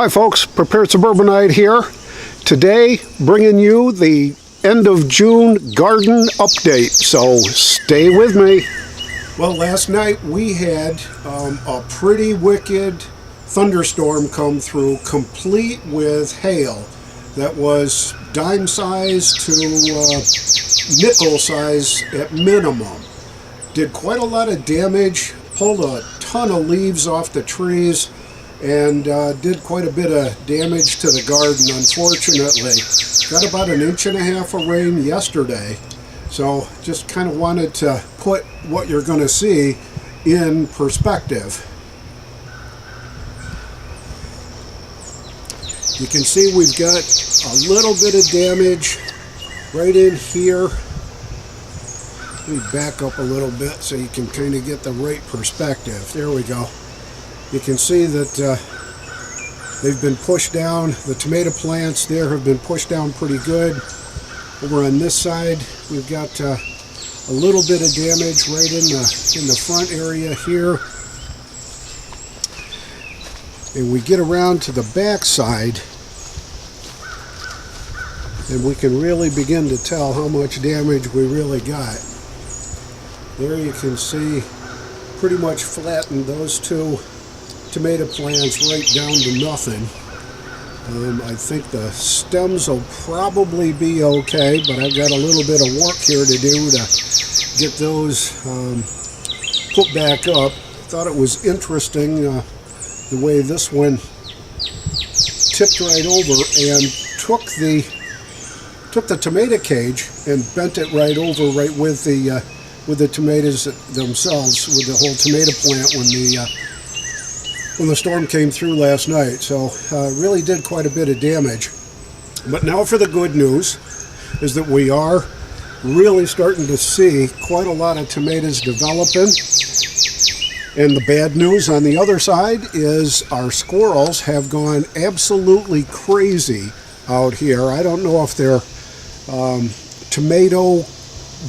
Hi folks, Prepared Suburbanite here. Today bringing you the end of June garden update, so stay with me. Well, last night we had a pretty wicked thunderstorm come through, complete with hail that was dime size to nickel size at minimum. Did quite a lot of damage, pulled a ton of leaves off the trees, and did quite a bit of damage to the garden, unfortunately. Got about 1.5 inches of rain yesterday, so just kind of wanted to put what you're going to see in perspective. You can see we've got a little bit of damage right in here. Let me back up a little bit so you can kind of get the right perspective. There we go. You can see that they've been pushed down. The tomato plants there have been pushed down pretty good. Over on this side, we've got a little bit of damage right in the front area here. And we get around to the back side, and we can really begin to tell how much damage we really got. There you can see pretty much flattened those two tomato plants right down to nothing. I think the stems will probably be okay, but I've got a little bit of work here to do to get those put back up. Thought it was interesting the way this one tipped right over and took the tomato cage and bent it right over right with the tomatoes themselves, with the whole tomato plant when the storm came through last night. So really did quite a bit of damage. But now for the good news is that we are really starting to see quite a lot of tomatoes developing. And the bad news on the other side is our squirrels have gone absolutely crazy out here. I don't know if they're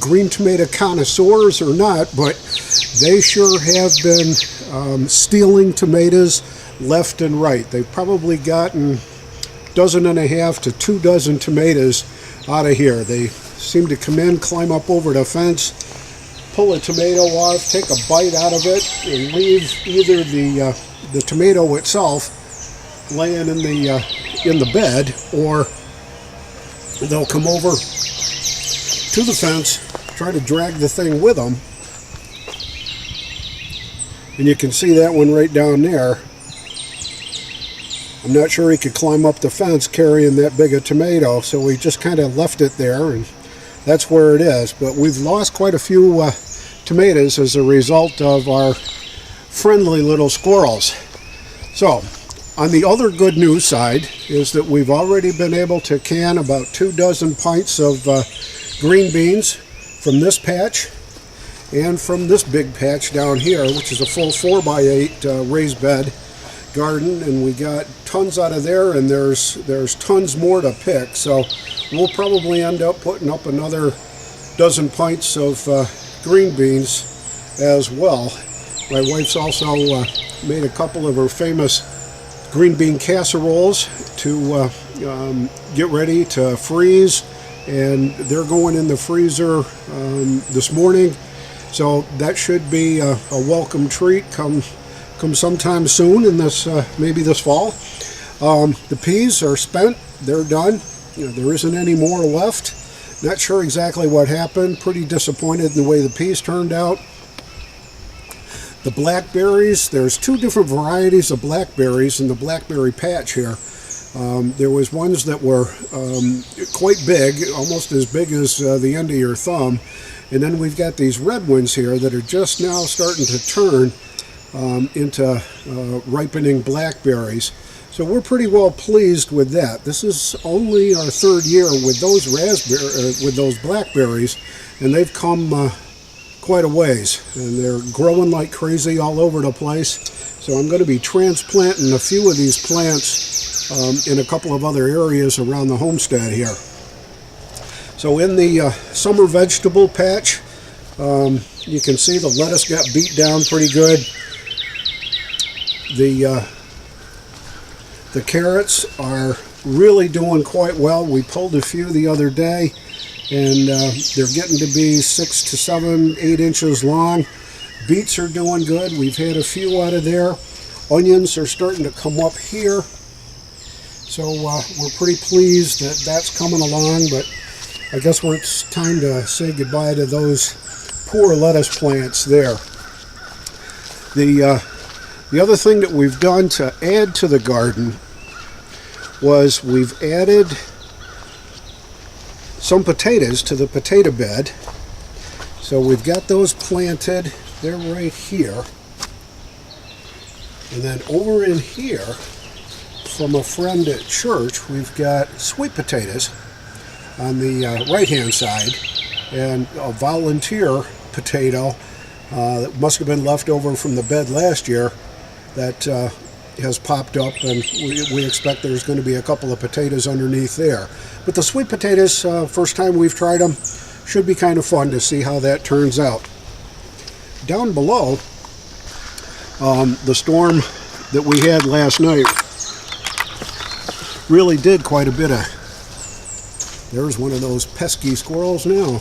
green tomato connoisseurs or not, but they sure have been stealing tomatoes left and right. They've probably gotten 1.5 to 2 dozen tomatoes out of here. They seem to come in, climb up over the fence, pull a tomato off, take a bite out of it, and leave either the tomato itself laying in the bed, or they'll come over to the fence, try to drag the thing with them. And you can see that one right down there. I'm not sure he could climb up the fence carrying that big a tomato, so we just kind of left it there, and that's where it is. But we've lost quite a few tomatoes as a result of our friendly little squirrels. So, on the other good news side is that we've already been able to can about 2 dozen pints of green beans from this patch and from this big patch down here, which is a full 4x8 raised bed garden, and we got tons out of there, and there's tons more to pick. So we'll probably end up putting up another dozen pints of green beans as well. My wife's also made a couple of her famous green bean casseroles to get ready to freeze, and they're going in the freezer this morning. So that should be a welcome treat come sometime soon in this maybe this fall. The peas are spent, they're done. There isn't any more left. Not sure exactly what happened. Pretty disappointed in the way the peas turned out. The blackberries, there's 2 different varieties of blackberries in the blackberry patch here. There was ones that were quite big, almost as big as the end of your thumb. And then we've got these red ones here that are just now starting to turn into ripening blackberries. So we're pretty well pleased with that. This is only our 3rd year with those blackberries, and they've come quite a ways, and they're growing like crazy all over the place. So I'm going to be transplanting a few of these plants in a couple of other areas around the homestead here. So in the summer vegetable patch, you can see the lettuce got beat down pretty good. The The carrots are really doing quite well. We pulled a few the other day, and they're getting to be 6 to 7, 8 inches long. Beets are doing good. We've had a few out of there. Onions are starting to come up here. So we're pretty pleased that that's coming along, but I guess it's time to say goodbye to those poor lettuce plants there. The other thing that we've done to add to the garden was we've added some potatoes to the potato bed. So we've got those planted. They're right here. And then over in here, from a friend at church, we've got sweet potatoes on the right-hand side, and a volunteer potato that must have been left over from the bed last year that has popped up, and we expect there's going to be a couple of potatoes underneath there. But the sweet potatoes, first time we've tried them, should be kind of fun to see how that turns out. Down below, the storm that we had last night really did quite a bit of... There's one of those pesky squirrels now.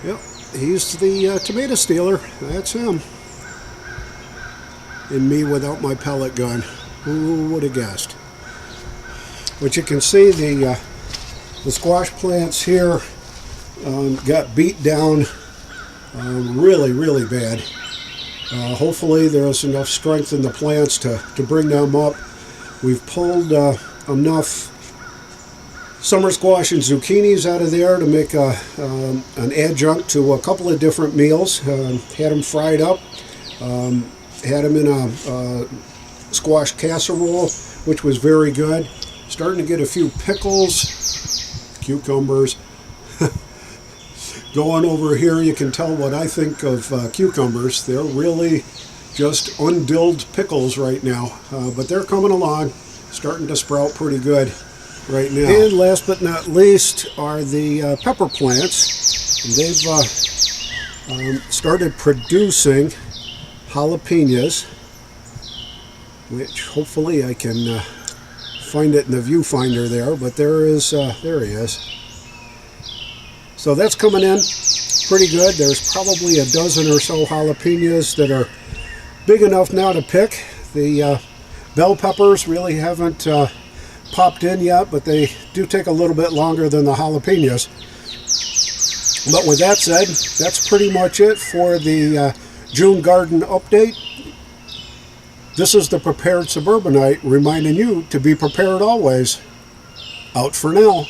Yep, he's the tomato stealer. That's him. And me without my pellet gun. Who would have guessed? But you can see the squash plants here got beat down really, really bad. Hopefully there's enough strength in the plants to bring them up. We've pulled enough summer squash and zucchinis out of there to make an adjunct to a couple of different meals. Had them fried up, had them in a squash casserole, which was very good. Starting to get a few pickles, cucumbers. Going over here, you can tell what I think of cucumbers. They're really just undilled pickles right now, but they're coming along, starting to sprout pretty good right now. And last but not least are the pepper plants. They've started producing jalapenos, which hopefully I can find it in the viewfinder there, but there he is. So that's coming in pretty good. There's probably a dozen or so jalapenos that are big enough now to pick. The bell peppers really haven't popped in yet, but they do take a little bit longer than the jalapenos. But with that said, that's pretty much it for the June garden update. This is the Prepared Suburbanite reminding you to be prepared always. Out for now.